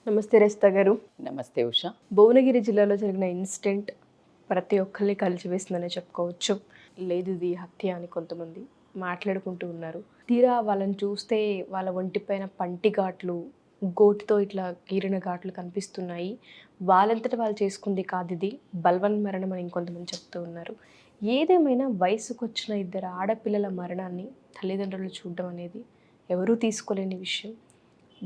నమస్తే రజిత గారు. నమస్తే ఉషా. భువనగిరి జిల్లాలో జరిగిన ఇన్సిడెంట్ ప్రతి ఒక్కరిని కలిచివేసిందనే చెప్పుకోవచ్చు. లేదు ఇది హత్య అని కొంతమంది మాట్లాడుకుంటూ ఉన్నారు. తీరా వాళ్ళని చూస్తే వాళ్ళ ఒంటిపైన పంటి ఘాట్లు, గోటుతో ఇట్లా గీరిన ఘాట్లు కనిపిస్తున్నాయి. వాళ్ళంతటా వాళ్ళు చేసుకుంది కాదు, ఇది బల్వన్ మరణం అని ఇంకొంతమంది చెప్తూ ఉన్నారు. ఏదేమైనా వయసుకు వచ్చిన ఇద్దరు ఆడపిల్లల మరణాన్ని తల్లిదండ్రులు చూడడం అనేది ఎవరూ తీసుకోలేని విషయం.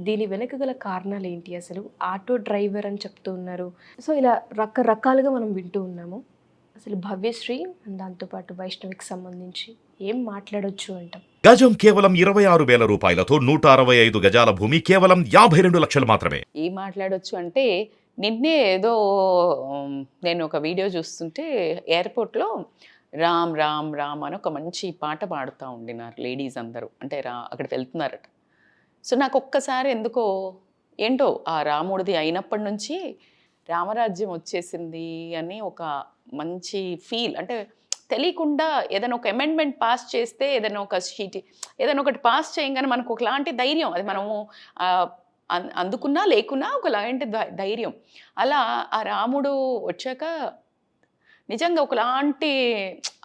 దీని వెనక గల కారణాలు ఏంటి? అసలు ఆటో డ్రైవర్ అని చెప్తూ ఉన్నారు. సో ఇలా రకరకాలుగా మనం వింటూ ఉన్నాము. అసలు భవ్యశ్రీ దాంతోపాటు వైష్ణవికి సంబంధించి ఏం మాట్లాడొచ్చు అంటాం? గజం కేవలం 26,000 రూపాయలతో 165 గజాల భూమి కేవలం 52 లక్షలు మాత్రమే. ఏం మాట్లాడొచ్చు అంటే, నిన్నే ఏదో నేను ఒక వీడియో చూస్తుంటే ఎయిర్పోర్ట్లో రామ్ రామ్ రామ్ అని ఒక మంచి పాట పాడుతూ ఉండినారు లేడీస్ అందరూ. అంటే అక్కడికి వెళ్తున్నారట. సో నాకు ఒక్కసారి ఎందుకో ఏంటో ఆ రాముడిది అయినప్పటి నుంచి రామరాజ్యం వచ్చేసింది అని ఒక మంచి ఫీల్. అంటే తెలియకుండా ఏదైనా ఒక అమెండ్మెంట్ పాస్ చేస్తే, ఏదైనా ఒక ఏదైనా ఒకటి పాస్ చేయగానే మనకు ఒకలాంటి ధైర్యం, అది మనము అందుకున్నా లేకున్నా ఒకలాంటి ధైర్యం. అలా ఆ రాముడు వచ్చాక నిజంగా ఒకలాంటి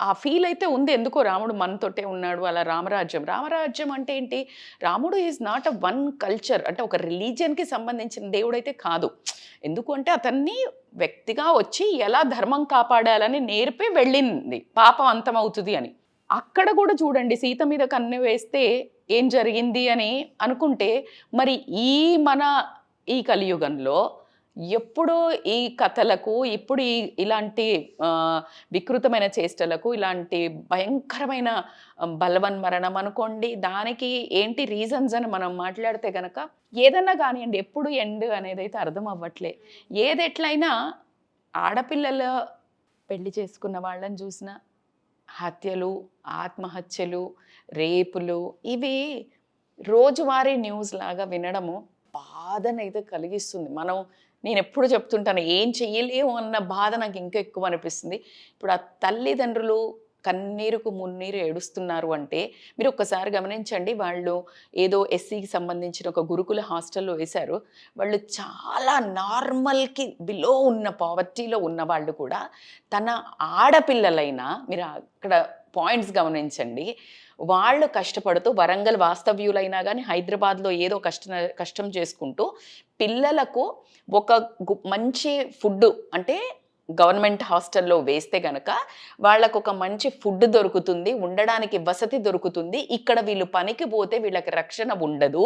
ఆ ఫీల్ అయితే ఉంది. ఎందుకో రాముడు మనతోటే ఉన్నాడు. అలా రామరాజ్యం అంటే ఏంటి? రాముడు is not a one culture, అంటే ఒక రిలీజియన్కి సంబంధించిన దేవుడైతే కాదు. ఎందుకు అంటే అతన్ని వ్యక్తిగా వచ్చి ఎలా ధర్మం కాపాడాలని నేర్పి వెళ్ళింది, పాపం అంతమవుతుంది అని. అక్కడ కూడా చూడండి, సీత మీద కన్ను వేస్తే ఏం జరిగింది అని అనుకుంటే, మరి ఈ కలియుగంలో ఎప్పుడు ఈ కథలకు, ఇప్పుడు ఇలాంటి వికృతమైన చేష్టలకు, ఇలాంటి భయంకరమైన బలవన్ మరణం అనుకోండి, దానికి ఏంటి రీజన్స్ అని మనం మాట్లాడితే కనుక ఏదన్నా కానివ్వండి, ఎప్పుడు ఎండ్ అనేది అయితే అర్థం అవ్వట్లే. ఏదెట్లయినా ఆడపిల్లల పెళ్లి చేసుకున్న వాళ్ళని చూసిన హత్యలు, ఆత్మహత్యలు, రేపులు, ఇవి రోజువారీ న్యూస్ లాగా వినడము బాధనైతే కలిగిస్తుంది. నేను ఎప్పుడు చెప్తుంటాను, ఏం చెయ్యలేము అన్న బాధ నాకు ఇంకా ఎక్కువ అనిపిస్తుంది. ఇప్పుడు ఆ తల్లిదండ్రులు కన్నీరుకు మున్నీరు ఏడుస్తున్నారు అంటే మీరు ఒక్కసారి గమనించండి. వాళ్ళు ఏదో ఎస్సీకి సంబంధించిన ఒక గురుకుల హాస్టల్లో వేశారు. వాళ్ళు చాలా నార్మల్కి బిలో ఉన్న పావర్టీలో ఉన్న వాళ్ళు కూడా తన ఆడపిల్లలైనా, మీరు అక్కడ పాయింట్స్ గమనించండి, వాళ్ళు కష్టపడుతూ వరంగల్ వాస్తవ్యులైనా కానీ హైదరాబాద్లో ఏదో కష్టం చేసుకుంటూ పిల్లలకు ఒక మంచి ఫుడ్, అంటే గవర్నమెంట్ హాస్టల్లో వేస్తే కనుక వాళ్ళకు ఒక మంచి ఫుడ్ దొరుకుతుంది, ఉండడానికి వసతి దొరుకుతుంది, ఇక్కడ వీళ్ళు పనికి పోతే వీళ్ళకి రక్షణ ఉండదు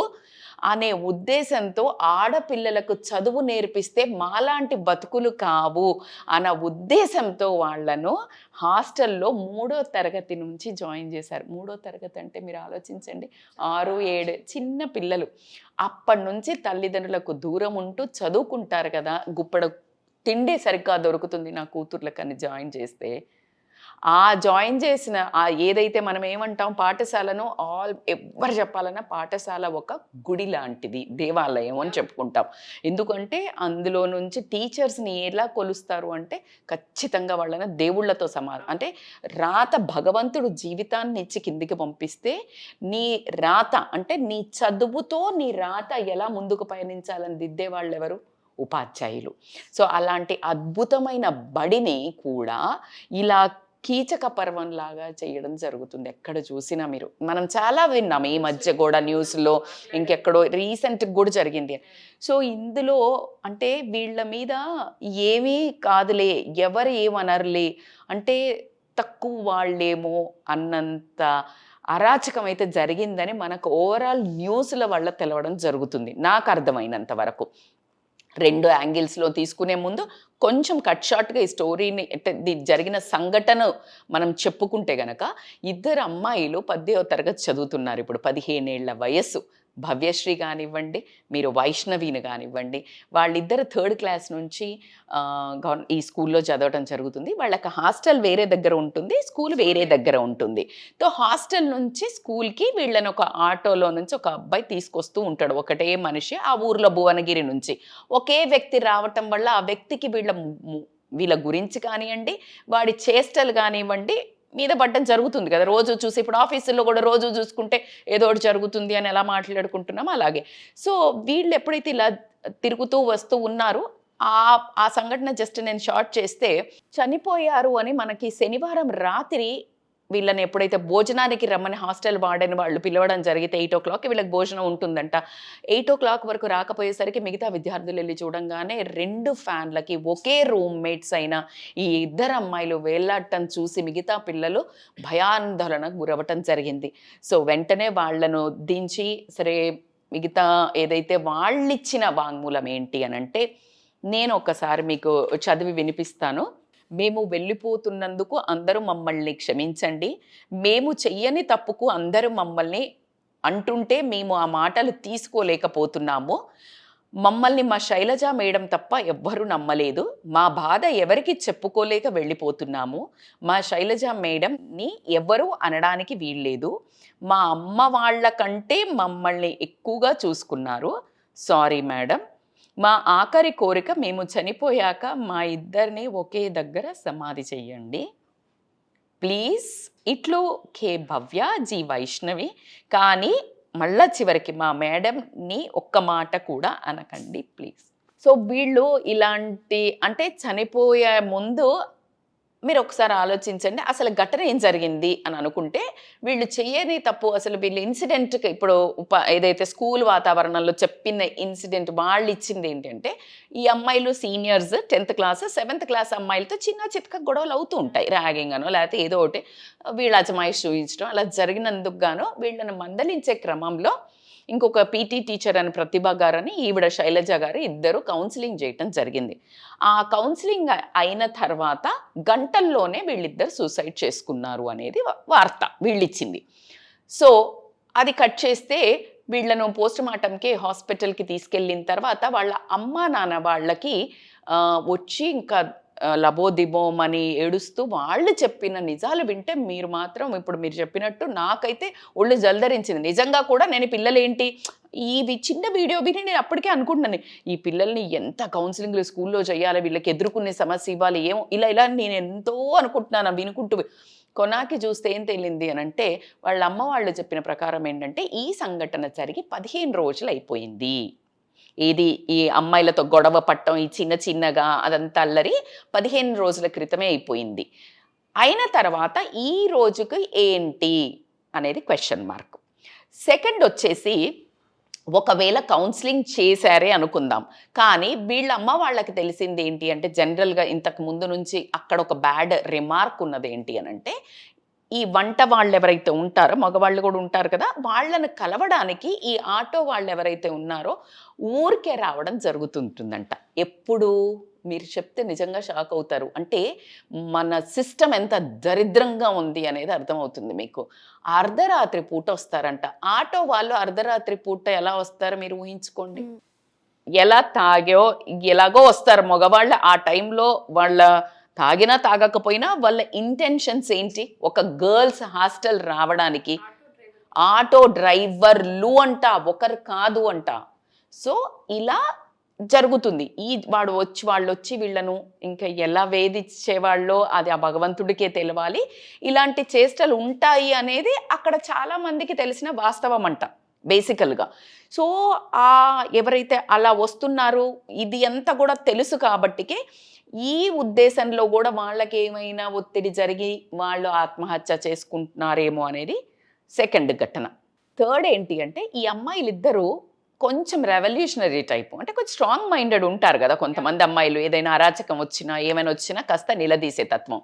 అనే ఉద్దేశంతో ఆడపిల్లలకు చదువు నేర్పిస్తే మాలాంటి బతుకులు కావు అన్న ఉద్దేశంతో వాళ్ళను హాస్టల్లో 3వ తరగతి నుంచి జాయిన్ చేశారు. 3వ తరగతి అంటే మీరు ఆలోచించండి, 6, 7 చిన్న పిల్లలు. అప్పటి నుంచి తల్లిదండ్రులకు దూరం ఉంటూ చదువుకుంటారు కదా, గుప్పడ తిండి సరిగ్గా దొరుకుతుంది నా కూతుర్లకని జాయిన్ చేస్తే, ఆ జాయిన్ చేసిన ఏదైతే మనం ఏమంటాం పాఠశాలను, ఎవరు చెప్పాలన్నా పాఠశాల ఒక గుడి లాంటిది, దేవాలయం అని చెప్పుకుంటాం. ఎందుకంటే అందులో నుంచి టీచర్స్ని ఎలా కొలుస్తారు అంటే ఖచ్చితంగా వాళ్ళని దేవుళ్ళతో సమానం. అంటే రాత భగవంతుడు జీవితాన్ని ఇచ్చి కిందికి పంపిస్తే నీ రాత, అంటే నీ చదువుతో నీ రాత ఎలా ముందుకు పయనించాలని దిద్దే వాళ్ళు ఎవరు? ఉపాధ్యాయులు. సో అలాంటి అద్భుతమైన బడిని కూడా ఇలా కీచక పర్వంలాగా చేయడం జరుగుతుంది. ఎక్కడ చూసినా మనం చాలా విన్నాం ఈ మధ్య కూడా న్యూస్లో, ఇంకెక్కడో రీసెంట్గా కూడా జరిగింది. సో ఇందులో అంటే వీళ్ళ మీద ఏమీ కాదులే, ఎవరు ఏమనర్లే, అంటే తక్కువ వాళ్ళేమో అన్నంత అరాచకం అయితే జరిగిందని మనకు ఓవరాల్ న్యూస్ల వల్ల తెలవడం జరుగుతుంది, నాకు అర్థమైనంత వరకు. 2 యాంగిల్స్లో తీసుకునే ముందు కొంచెం కట్ షార్ట్గా ఈ స్టోరీని, జరిగిన సంఘటన మనం చెప్పుకుంటే గనక, 2 అమ్మాయిలు 10వ తరగతి చదువుతున్నారు. ఇప్పుడు 15 ఏళ్ల వయస్సు. భవ్యశ్రీ కానివ్వండి, మీరు వైష్ణవిని కానివ్వండి, వాళ్ళిద్దరు 3rd క్లాస్ నుంచి ఈ స్కూల్లో చదవటం జరుగుతుంది. వాళ్ళకి హాస్టల్ వేరే దగ్గర ఉంటుంది, స్కూల్ వేరే దగ్గర ఉంటుంది. సో హాస్టల్ నుంచి స్కూల్కి వీళ్ళని ఒక ఆటోలో నుంచి ఒక అబ్బాయి తీసుకొస్తూ ఉంటాడు, ఒకటే మనిషి, ఆ ఊర్లో భువనగిరి నుంచి. ఒకే వ్యక్తి రావటం వల్ల ఆ వ్యక్తికి వీళ్ళ గురించి కానివ్వండి, వాడి చేష్టలు కానివ్వండి మీద పడ్డం జరుగుతుంది కదా. రోజు చూసి, ఇప్పుడు ఆఫీసుల్లో కూడా రోజు చూసుకుంటే ఏదో ఒకటి జరుగుతుంది అని ఎలా మాట్లాడుకుంటున్నాం అలాగే. సో వీళ్ళు ఎప్పుడైతే ఇలా తిరుగుతూ వస్తూ ఉన్నారు. ఆ సంఘటన జస్ట్ నేను షార్ట్ చేస్తే, చనిపోయారు అని మనకి శనివారం రాత్రి వీళ్ళని ఎప్పుడైతే భోజనానికి రమ్మని హాస్టల్ వార్డెన్ వాళ్ళు పిలవడం జరిగితే 8:00 వీళ్ళకి భోజనం ఉంటుందంట. 8:00 వరకు రాకపోయేసరికి మిగతా విద్యార్థులు వెళ్ళి చూడంగానే 2 ఫ్యాన్లకి ఒకే రూమ్మేట్స్ అయిన ఈ 2 అమ్మాయిలు వేలాడటం చూసి మిగతా పిల్లలు భయాందోళనకు గురవటం జరిగింది. సో వెంటనే వాళ్ళను దించి, సరే మిగతా ఏదైతే వాళ్ళిచ్చిన వాంగ్మూలం ఏంటి అనంటే, నేను ఒకసారి మీకు చదివి వినిపిస్తాను. మేము వెళ్ళిపోతున్నందుకు అందరూ మమ్మల్ని క్షమించండి. మేము చెయ్యని తప్పుకు అందరూ మమ్మల్ని అంటుంటే మేము ఆ మాటలు తీసుకోలేకపోతున్నాము. మమ్మల్ని మా శైలజ మేడం తప్ప ఎవ్వరూ నమ్మలేదు. మా బాధ ఎవరికి చెప్పుకోలేక వెళ్ళిపోతున్నాము. మా శైలజ మేడంని ఎవ్వరూ అనడానికి వీల్లేదు. మా అమ్మ వాళ్ళ కంటే మమ్మల్ని ఎక్కువగా చూసుకున్నారు. Sorry madam. మా ఆఖరి కోరిక మేము చనిపోయాక మా ఇద్దరిని ఒకే దగ్గర సమాధి చెయ్యండి ప్లీజ్. ఇట్లు కే భవ్య, జీ వైష్ణవి. కానీ మళ్ళా చివరికి మా మేడంని ఒక్క మాట కూడా అనకండి ప్లీజ్. సో వీళ్ళు ఇలాంటి, అంటే చనిపోయే ముందు మీరు ఒకసారి ఆలోచించండి, అసలు ఘటన ఏం జరిగింది అని అనుకుంటే వీళ్ళు చేయని తప్పు, అసలు వీళ్ళు ఇన్సిడెంట్కి ఇప్పుడు ఏదైతే స్కూల్ వాతావరణంలో చెప్పిన ఇన్సిడెంట్ వాళ్ళు ఇచ్చింది ఏంటంటే, ఈ అమ్మాయిలు seniors 10th class 7th class అమ్మాయిలతో చిన్న చిత్క గొడవలు అవుతూ ఉంటాయి, ర్యాగింగ్ అనో లేకపోతే ఏదో ఒకటి వీళ్ళ అజమాయిష్ చూపించడం అలా జరిగినందుకు గాను వీళ్ళని మందలించే క్రమంలో ఇంకొక పీటీ టీచర్ అని ప్రతిభ గారని ఈవిడ శైలజ గారు ఇద్దరు కౌన్సిలింగ్ చేయటం జరిగింది. ఆ కౌన్సిలింగ్ అయిన తర్వాత గంటల్లోనే వీళ్ళిద్దరు సూసైడ్ చేసుకున్నారు అనేది వార్త వీళ్ళిచ్చింది. సో అది కట్ చేస్తే వీళ్ళను పోస్ట్ మార్టంకి హాస్పిటల్కి తీసుకెళ్ళిన తర్వాత వాళ్ళ అమ్మా నాన్న వాళ్ళకి వచ్చి ఇంకా లబోదిబోం అని ఏడుస్తూ వాళ్ళు చెప్పిన నిజాలు వింటే మీరు మాత్రం ఇప్పుడు మీరు చెప్పినట్టు నాకైతే ఒళ్ళు జల్దరించింది. నిజంగా కూడా నేను పిల్లలేంటి ఇది చిన్న వీడియో విని నేను అప్పటికే అనుకుంటున్నాను, ఈ పిల్లల్ని ఎంత కౌన్సిలింగ్లు స్కూల్లో చేయాలి, వీళ్ళకి ఎదుర్కొనే సమస్య ఇవ్వాలి, ఏమో ఇలా నేను ఎంతో అనుకుంటున్నాను వినుకుంటూ. కొనాకి చూస్తే ఏం తేలింది అని అంటే, వాళ్ళ అమ్మ వాళ్ళు చెప్పిన ప్రకారం ఏంటంటే ఈ సంఘటన జరిగి 15 రోజులు అయిపోయింది. ఇది ఈ అమ్మాయిలతో గొడవ పట్టడం ఈ చిన్నగా అదంతా అల్లరి 15 రోజుల క్రితమే అయిపోయింది. అయిన తర్వాత ఈ రోజుకి ఏంటి అనేది క్వశ్చన్ మార్క్. సెకండ్ వచ్చేసి, ఒకవేళ కౌన్సిలింగ్ చేశారే అనుకుందాం, కానీ వీళ్ళ అమ్మ వాళ్ళకి తెలిసింది ఏంటి అంటే, జనరల్గా ఇంతకు ముందు నుంచి అక్కడ ఒక బ్యాడ్ రిమార్క్ ఉన్నది ఏంటి అని అంటే, ఈ వంట వాళ్ళు ఎవరైతే ఉంటారో, మగవాళ్ళు కూడా ఉంటారు కదా, వాళ్ళను కలవడానికి ఈ ఆటో వాళ్ళు ఎవరైతే ఉన్నారో ఊరికే రావడం జరుగుతుంటుందంట. ఎప్పుడు మీరు చెప్తే నిజంగా షాక్ అవుతారు. అంటే మన సిస్టమ్ ఎంత దరిద్రంగా ఉంది అనేది అర్థమవుతుంది మీకు. అర్ధరాత్రి పూట వస్తారంట ఆటో వాళ్ళు. అర్ధరాత్రి పూట ఎలా వస్తారో మీరు ఊహించుకోండి. ఎలా ఎలాగో వస్తారు మగవాళ్ళు. ఆ టైంలో వాళ్ళ తాగినా తాగకపోయినా వాళ్ళ ఇంటెన్షన్స్ ఏంటి, ఒక గర్ల్స్ హాస్టల్ రావడానికి ఆటో డ్రైవర్లు అంట, ఒకరు కాదు అంట. సో ఇలా జరుగుతుంది. వాళ్ళు వచ్చి వీళ్ళను ఇంకా ఎలా వేధించేవాళ్ళో అది ఆ భగవంతుడికే తెలవాలి. ఇలాంటి చేష్టలు ఉంటాయి అనేది అక్కడ చాలా మందికి తెలిసిన వాస్తవం అంట బేసికల్గా. సో ఎవరైతే అలా వస్తున్నారో ఇది అంతా కూడా తెలుసు కాబట్టికే ఈ ఉద్దేశంలో కూడా వాళ్ళకి ఏమైనా ఒత్తిడి జరిగి వాళ్ళు ఆత్మహత్య చేసుకుంటున్నారేమో అనేది సెకండ్ ఘటన. థర్డ్ ఏంటి అంటే, ఈ అమ్మాయిలిద్దరూ కొంచెం రెవల్యూషనరీ టైపు, అంటే కొంచెం స్ట్రాంగ్ మైండెడ్ ఉంటారు కదా కొంతమంది అమ్మాయిలు. ఏదైనా అరాచకం వచ్చినా ఏమైనా వచ్చినా కాస్త నిలదీసే తత్వం.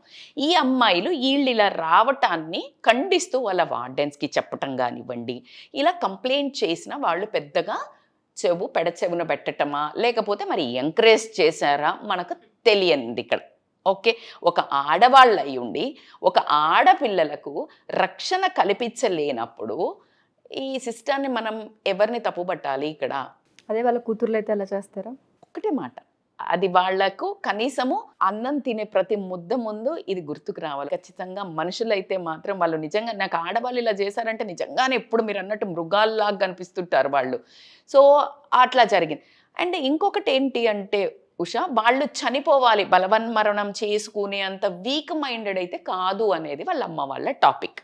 ఈ అమ్మాయిలు వీళ్ళు ఇలా రావటాన్ని ఖండిస్తూ వాళ్ళ వార్డెన్స్కి చెప్పటం కానివ్వండి, ఇలా కంప్లైంట్ చేసిన వాళ్ళు పెద్దగా పెడచెవున పెట్టటమా లేకపోతే మరి ఎంకరేజ్ చేశారా మనకు తెలియనిది ఇక్కడ. ఓకే, ఒక ఆడవాళ్ళు అయి ఉండి ఒక ఆడపిల్లలకు రక్షణ కల్పించలేనప్పుడు ఈ సిస్టాన్ని మనం ఎవరిని తప్పుపట్టాలి ఇక్కడ? అదే వాళ్ళ కూతుర్లు అయితే అలా చేస్తారా? ఒకటే మాట, అది వాళ్లకు కనీసము అన్నం తినే ప్రతి ముద్ద ముందు ఇది గుర్తుకు రావాలి. ఖచ్చితంగా మనుషులైతే మాత్రం వాళ్ళు నిజంగా, నాకు ఆడవాళ్ళు ఇలా చేశారంటే నిజంగానే ఎప్పుడు మీరు అన్నట్టు మృగాల్లాగా కనిపిస్తుంటారు వాళ్ళు. సో అట్లా జరిగింది. అండ్ ఇంకొకటి ఏంటి అంటే ఉషా, వాళ్ళు చనిపోవాలి బలవన్మరణం చేసుకునే అంత వీక్ మైండెడ్ అయితే కాదు అనేది వాళ్ళ అమ్మ వాళ్ళ టాపిక్.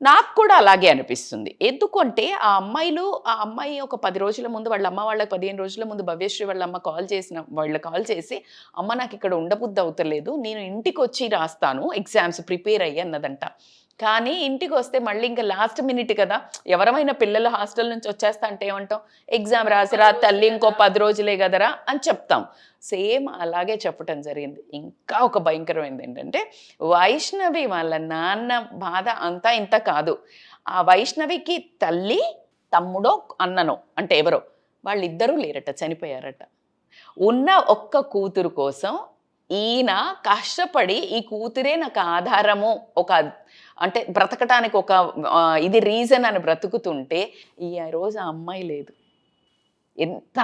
నాకు కూడా అలాగే అనిపిస్తుంది. ఎందుకంటే ఆ అమ్మాయి ఒక 10 రోజుల ముందు వాళ్ళ అమ్మ వాళ్ళకి 15 రోజుల ముందు భవ్యశ్రీ వాళ్ళ అమ్మ కాల్ చేసి అమ్మ నాకు ఇక్కడ ఉండబుద్ధి అవుతలేదు, నేను ఇంటికి వచ్చి రాస్తాను ఎగ్జామ్స్ ప్రిపేర్ అయ్యి అన్నదంట. కానీ ఇంటికి వస్తే మళ్ళీ ఇంకా లాస్ట్ మినిట్ కదా, ఎవరమైనా పిల్లలు హాస్టల్ నుంచి వచ్చేస్తా అంటే ఏమంటాం, ఎగ్జామ్ రాసిరా తల్లి ఇంకో 10 రోజులే కదరా అని చెప్తాం. సేమ్ అలాగే చెప్పటం జరిగింది. ఇంకా ఒక భయంకరమైనది ఏంటంటే వైష్ణవి వాళ్ళ నాన్న బాధ అంతా ఇంత కాదు. ఆ వైష్ణవికి తల్లి తమ్ముడో అన్ననో అంటే ఎవరో వాళ్ళిద్దరూ లేరట, చనిపోయారట. ఉన్న ఒక్క కూతురు కోసం ఈయన కష్టపడి ఈ కూతురే నాకు ఆధారము, ఒక అంటే బ్రతకటానికి ఒక ఇది రీజన్ అని బ్రతుకుతుంటే ఈ రోజు ఆ అమ్మాయి లేదు. ఎంత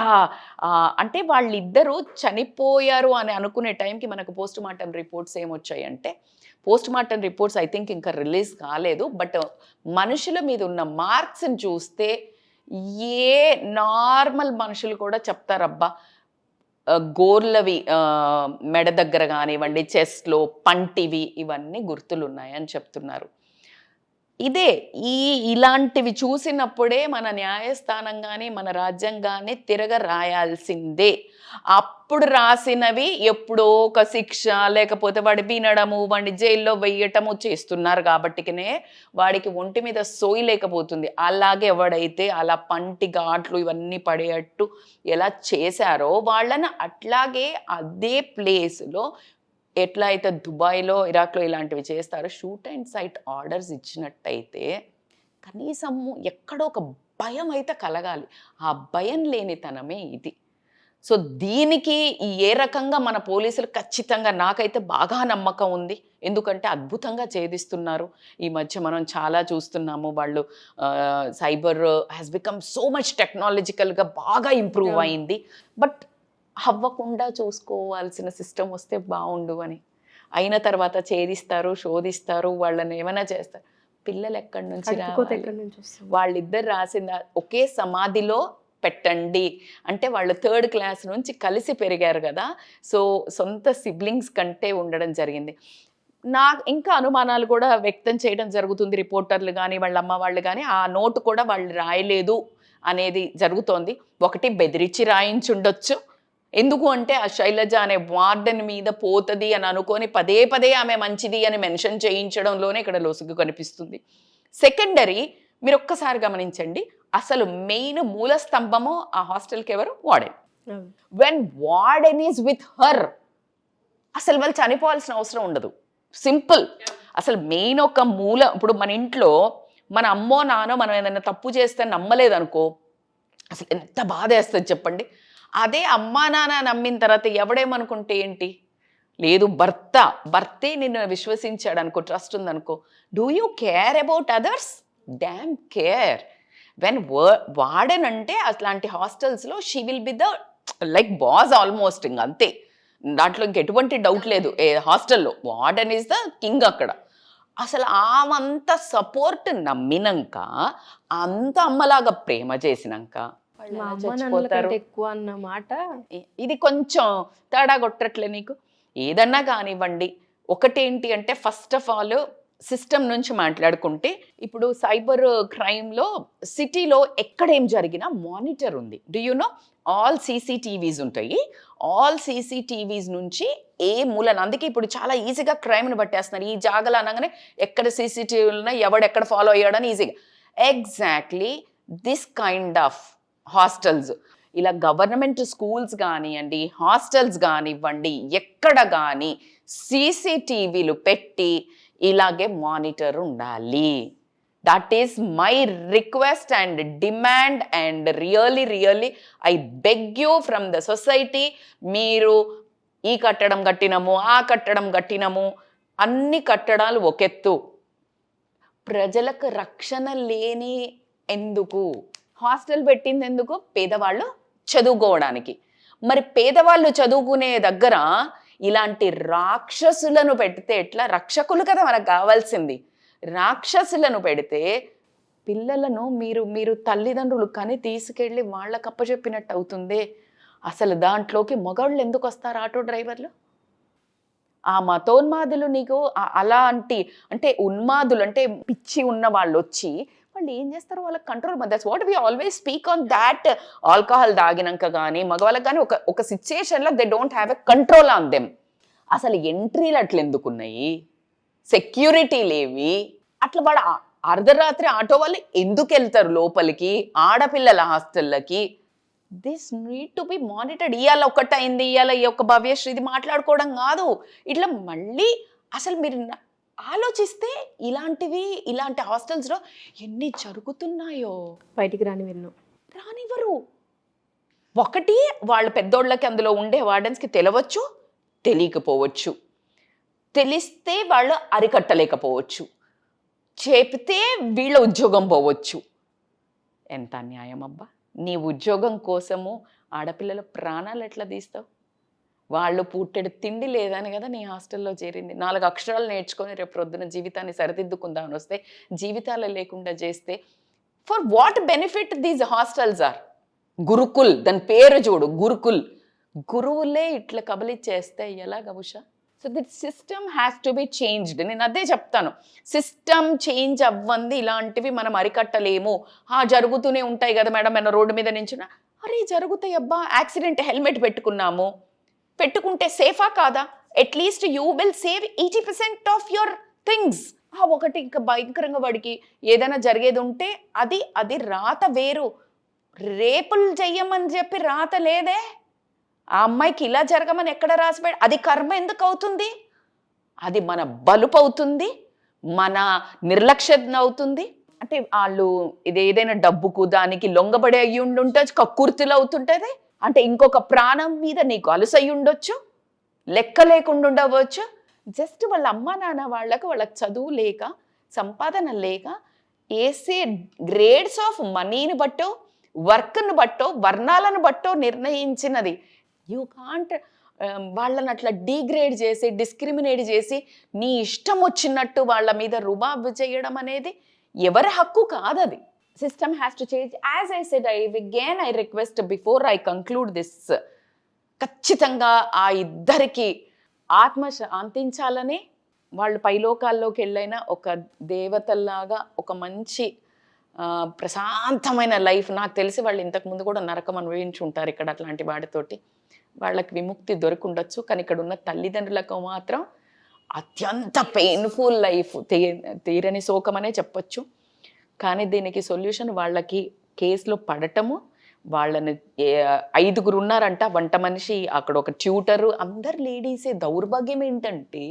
అంటే వాళ్ళిద్దరూ చనిపోయారు అని అనుకునే టైంకి మనకు పోస్ట్ మార్టం రిపోర్ట్స్ ఏమొచ్చాయంటే, post mortem reports I think ఇంకా రిలీజ్ కాలేదు, బట్ మనుషుల మీద ఉన్న మార్క్స్ని చూస్తే ఏ నార్మల్ మనుషులు కూడా చెప్తారబ్బా గోర్లవి మెడ దగ్గర కానివ్వండి, చెస్ట్లో పంటివి ఇవన్నీ గుర్తులు ఉన్నాయని చెప్తున్నారు. ఇలాంటివి చూసినప్పుడే మన న్యాయస్థానం కానీ మన రాజ్యాంగాన్ని తిరగ రాయాల్సిందే. అప్పుడు రాసినవి ఎప్పుడో ఒక శిక్ష లేకపోతే వాడి వినడము వాడిని జైల్లో వెయ్యటము చేస్తున్నారు కాబట్టికనే వాడికి ఒంటి మీద సోయి లేకపోతుంది. అలాగే ఎవడైతే అలా పంటి ఘాట్లు ఇవన్నీ పడేటట్టు ఎలా చేశారో వాళ్ళని అట్లాగే అదే ప్లేస్లో ఎట్లా అయితే దుబాయ్లో ఇరాక్లో ఇలాంటివి చేస్తారో షూట్ అండ్ సైట్ ఆర్డర్స్ ఇచ్చినట్టయితే కనీసము ఎక్కడో ఒక భయం అయితే కలగాలి. ఆ భయం లేనితనమే ఇది. సో దీనికి ఏ రకంగా మన పోలీసులు ఖచ్చితంగా నాకైతే బాగా నమ్మకం ఉంది. ఎందుకంటే అద్భుతంగా ఛేదిస్తున్నారు. ఈ మధ్య మనం చాలా చూస్తున్నాము, వాళ్ళు cyber has become so much టెక్నాలజికల్గా బాగా ఇంప్రూవ్ అయింది. బట్ అవ్వకుండా చూసుకోవాల్సిన సిస్టమ్ వస్తే బాగుండు అని. అయిన తర్వాత ఛేదిస్తారు, శోధిస్తారు, వాళ్ళని ఏమైనా చేస్తారు. పిల్లలు ఎక్కడి నుంచి రావాలి? వాళ్ళిద్దరు రాసిన ఒకే సమాధిలో పెట్టండి అంటే వాళ్ళు 3rd క్లాస్ నుంచి కలిసి పెరిగారు కదా, సో సొంత సిబ్లింగ్స్ కంటే ఉండడం జరిగింది. ఇంకా అనుమానాలు కూడా వ్యక్తం చేయడం జరుగుతుంది. రిపోర్టర్లు కానీ వాళ్ళ అమ్మ వాళ్ళు కానీ ఆ నోటు కూడా వాళ్ళు రాయలేదు అనేది జరుగుతోంది. ఒకటి బెదిరించి రాయించుండొచ్చు, ఎందుకు అంటే ఆ శైలజ అనే వార్డెన్ మీద పోతుంది అని అనుకొని పదే పదే ఆమె మంచిది అని మెన్షన్ చేయించడంలోనే ఇక్కడ లొసుగు కనిపిస్తుంది. సెకండరీ, మీరు ఒక్కసారి గమనించండి, అసలు మెయిన్ మూల స్తంభము ఆ హాస్టల్కి ఎవరు? Warden. When warden is with her అసలు వాళ్ళు చనిపోవాల్సిన అవసరం ఉండదు. సింపుల్. అసలు మెయిన్ ఒక మూల, ఇప్పుడు మన ఇంట్లో మన అమ్మో నానో మనం ఏదైనా తప్పు చేస్తే నమ్మలేదనుకో అసలు ఎంత బాధ వేస్తుంది చెప్పండి. అదే అమ్మా నాన్న నమ్మిన తర్వాత ఎవడేమనుకుంటే ఏంటి? లేదు, భర్తే నిన్ను విశ్వసించాడు అనుకో, ట్రస్ట్ ఉందనుకో, do you care about others? Damn care. When warden అంటే అట్లాంటి హాస్టల్స్లో she will be the like boss almost, ఇంక అంతే, దాంట్లో ఇంకెటువంటి డౌట్ లేదు. హాస్టల్లో వార్డెన్ ఈజ్ ద కింగ్ అక్కడ. అసలు ఆమంత సపోర్ట్ నమ్మినాక, అంత అమ్మలాగా ప్రేమ చేసినాక చచ్చిపోతారు ఎక్కువ అన్నమాట. ఇది కొంచెం తేడా కొట్టట్లే నీకు? ఏదన్నా కానివ్వండి, ఒకటేంటి అంటే ఫస్ట్ ఆఫ్ ఆల్ సిస్టమ్ నుంచి మాట్లాడుకుంటే, ఇప్పుడు సైబర్ క్రైమ్లో సిటీలో ఎక్కడేం జరిగినా మానిటర్ ఉంది. Do you know? All CCTVs ఉంటాయి. ఆల్ సీసీటీవీస్ నుంచి ఏ మూలన, అందుకే ఇప్పుడు చాలా ఈజీగా క్రైమ్ని పట్టేస్తున్నారు. ఈ జాగలు అనగానే ఎక్కడ సీసీటీవీలు ఉన్నాయి, ఎవడెక్కడ ఫాలో అయ్యాడని ఈజీగా. Exactly this kind of hostels, ఇలా గవర్నమెంట్ స్కూల్స్ కానివ్వండి, హాస్టల్స్ కానివ్వండి, ఎక్కడ కానీ సీసీటీవీలు పెట్టి ఇలాగే మానిటర్ ఉండాలి. That is my request and demand and really I beg you from the society. మీరు ఈ కట్టడం కట్టినము, ఆ కట్టడం కట్టినము, అన్ని కట్టడాలు ఒకెత్తు, ప్రజలకు రక్షణ లేని ఎందుకు? హాస్టల్ పెట్టింది ఎందుకు? పేదవాళ్ళు చదువుకోవడానికి. మరి పేదవాళ్ళు చదువుకునే దగ్గర ఇలాంటి రాక్షసులను పెడితే ఎట్లా? రక్షకులు కదా మనకు కావాల్సింది. రాక్షసులను పెడితే పిల్లలను మీరు తల్లిదండ్రులు కని తీసుకెళ్ళి వాళ్ళకి అప్పచెప్పినట్టు అవుతుంది. అసలు దాంట్లోకి మగవాళ్ళు ఎందుకు వస్తారు? ఆటో డ్రైవర్లు ఆ మతోన్మాదులు నీకు అలాంటి అంటే ఉన్మాదులు అంటే పిచ్చి ఉన్న వాళ్ళు వచ్చి వాళ్ళు ఏం చేస్తారు, వాళ్ళకి control. That's what we always speak on that. Alcohol తాగినాక కానీ మగవాళ్ళకి కానీ ఒక సిచ్యుయేషన్లో they don't have a control on them. అసలు ఎంట్రీలు అట్లా ఎందుకున్నాయి, సెక్యూరిటీ లేవి, అట్లా వాడు అర్ధరాత్రి ఆటో వాళ్ళు ఎందుకు వెళ్తారు లోపలికి, ఆడపిల్లల హాస్టళ్ళకి. This need to be monitored. ఇవాళ ఒకటైంది, ఇవాళ ఈ యొక్క భవ్యశ్రీది మాట్లాడుకోవడం కాదు. ఇట్లా మళ్ళీ అసలు మీరు ఆలోచిస్తే ఇలాంటి హాస్టల్స్లో ఎన్ని జరుగుతున్నాయో. బయటికి రానివ్వరు. ఒకటి వాళ్ళ పెద్దోళ్ళకి అందులో ఉండే వార్డెన్స్కి తెలవచ్చు, తెలియకపోవచ్చు, తెలిస్తే వాళ్ళు అరికట్టలేకపోవచ్చు, చెప్తే వీళ్ళ ఉద్యోగం పోవచ్చు. ఎంత అన్యాయం అబ్బా. నీ ఉద్యోగం కోసము ఆడపిల్లల ప్రాణాలు ఎట్లా తీస్తావు? వాళ్ళు పూట్టెడు తిండి లేదని కదా నీ హాస్టల్లో చేరింది. 4 అక్షరాలు నేర్చుకొని రేపు ప్రొద్దున జీవితాన్ని సరిదిద్దుకుందామని వస్తే జీవితాలు లేకుండా చేస్తే for what benefit these hostels are? Gurukul, దాని పేరు చూడు, గురుకుల్. గురువులే ఇట్లా కబలిచ్చేస్తే ఎలాగ Usha? So that system has to be changed. నేను అదే చెప్తాను, సిస్టమ్ చేంజ్ అవ్వంది ఇలాంటివి మనం అరికట్టలేము. జరుగుతూనే ఉంటాయి కదా మేడం, మన రోడ్డు మీద నించున్నా, అరే జరుగుతాయి అబ్బా, యాక్సిడెంట్ హెల్మెట్ పెట్టుకుంటే సేఫా కాదా? At least you will save 80% of your things. ఒకటి ఇంకా భయంకరంగా వాడికి ఏదైనా జరిగేది ఉంటే అది రాత వేరు. రేపులు చెయ్యమని చెప్పి రాత లేదే. ఆ అమ్మాయికి ఇలా జరగమని ఎక్కడ రాసిపోయాడు? అది కర్మ ఎందుకు అవుతుంది? అది మన బలుపు అవుతుంది, మన నిర్లక్ష్యం అవుతుంది. అంటే వాళ్ళు ఇది ఏదైనా డబ్బుకు దానికి లొంగబడి అయ్యి ఉండుంటచ్చు, కక్కుర్తిలో అవుతుంటుంది. అంటే ఇంకొక ప్రాణం మీద నీకు అలుసయ్యి ఉండొచ్చు, లెక్క లేకుండా ఉండవచ్చు. జస్ట్ వాళ్ళ అమ్మ నాన్న వాళ్ళకి చదువు లేక, సంపాదన లేక, వేసే గ్రేడ్స్ ఆఫ్ మనీని బట్టో, వర్క్ను బట్టో, వర్ణాలను బట్టో నిర్ణయించినది. యూ కాంట్ వాళ్ళని అట్లా డీగ్రేడ్ చేసి, డిస్క్రిమినేట్ చేసి, నీ ఇష్టం వచ్చినట్టు వాళ్ళ మీద రుబాబు చేయడం అనేది ఎవరి హక్కు కాదు. అది system has to change. As I said, I request before I conclude this, ఖచ్చితంగా ఆ ఇద్దరికి ఆత్మ శాంతించాలని, వాళ్ళు పైలోకాల్లోకి వెళ్ళైనా ఒక దేవతల్లాగా ఒక మంచి ప్రశాంతమైన లైఫ్. నాకు తెలిసి వాళ్ళు ఇంతకుముందు కూడా నరకం అనుభవించి ఉంటారు ఇక్కడ అట్లాంటి వాటితోటి. వాళ్ళకి విముక్తి దొరికుండొచ్చు. కానీ ఇక్కడ ఉన్న తల్లిదండ్రులకు మాత్రం అత్యంత పెయిన్ఫుల్ లైఫ్, తీరని శోకమనే చెప్పొచ్చు. కానీ దీనికి సొల్యూషన్ వాళ్ళకి కేసులో పడటము, వాళ్ళని 5 ఉన్నారంట, వంట మనిషి, అక్కడ ఒక ట్యూటరు, అందరు లేడీసే. దౌర్భాగ్యం ఏంటంటే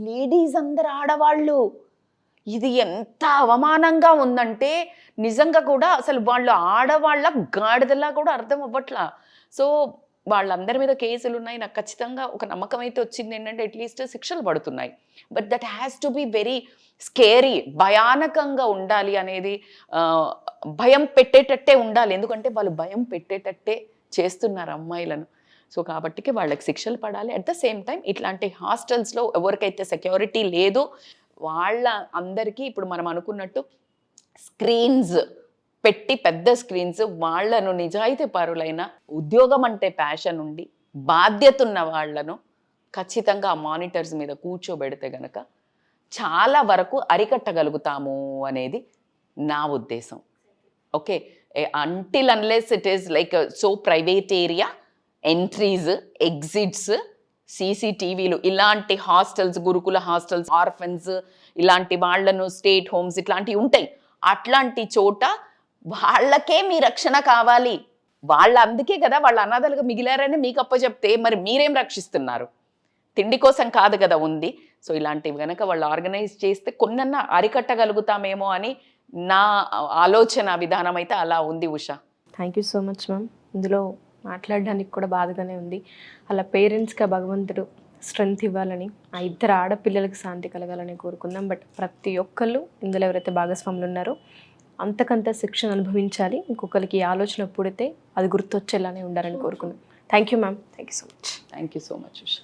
లేడీస్ అందరు ఆడవాళ్ళు. ఇది ఎంత అవమానంగా ఉందంటే నిజంగా కూడా అసలు వాళ్ళు ఆడవాళ్ళ గాడిదలా కూడా అర్థం అవ్వట్లా. సో వాళ్ళందరి మీద కేసులు ఉన్నాయి. నాకు ఖచ్చితంగా ఒక నమ్మకం అయితే వచ్చింది ఏంటంటే అట్లీస్ట్ శిక్షలు పడుతున్నాయి. But that has to be very scary, భయానకంగా ఉండాలి అనేది, భయం పెట్టేటట్టే ఉండాలి. ఎందుకంటే వాళ్ళు భయం పెట్టేటట్టే చేస్తున్నారు అమ్మాయిలను. సో కాబట్టికి వాళ్ళకి శిక్షలు పడాలి. అట్ ద సేమ్ టైం ఇట్లాంటి హాస్టల్స్లో ఎవరికైతే సెక్యూరిటీ లేదో వాళ్ళ అందరికీ ఇప్పుడు మనం అనుకున్నట్టు స్క్రీన్స్ పెట్టి, పెద్ద స్క్రీన్స్, వాళ్లను నిజాయితీ పరులైన, ఉద్యోగం అంటే ప్యాషన్ ఉండి బాధ్యత ఉన్న వాళ్లను ఖచ్చితంగా ఆ మానిటర్స్ మీద కూర్చోబెడితే గనక చాలా వరకు అరికట్టగలుగుతాము అనేది నా ఉద్దేశం. Okay, until unless it is like so private area, entries, exits, CCTVలు, ఇలాంటి హాస్టల్స్, గురుకుల హాస్టల్స్, ఆర్ఫన్స్, ఇలాంటి వాళ్లను స్టేట్ హోమ్స్ ఇట్లాంటివి ఉంటాయి. అట్లాంటి చోట వాళ్ళకే మీ రక్షణ కావాలి. అందుకే కదా వాళ్ళు అనాథలుగా మిగిలారని మీకు అప్పచెప్తే మరి మీరేం రక్షిస్తున్నారు? తిండి కోసం కాదు కదా ఉంది. సో ఇలాంటివి కనుక వాళ్ళు ఆర్గనైజ్ చేస్తే కొన్నన్నా అరికట్టగలుగుతామేమో అని నా ఆలోచన విధానం అయితే అలా ఉంది. Usha, thank you so much ma'am. ఇందులో మాట్లాడడానికి కూడా బాధగానే ఉంది. అలా పేరెంట్స్గా భగవంతుడు స్ట్రెంగ్త్ ఇవ్వాలని, ఆ 2 ఆడపిల్లలకు శాంతి కలగాలని కోరుకుందాం. బట్ ప్రతి ఒక్కళ్ళు ఇందులో ఎవరైతే భాగస్వాములు ఉన్నారో అంతకంత శిక్షణ అనుభవించాలి. ఇంకొకరికి ఆలోచన పుడితే అది గుర్తొచ్చేలానే ఉండాలని కోరుకుందాం. Thank you ma'am. Thank you so much. Thank you so much Usha.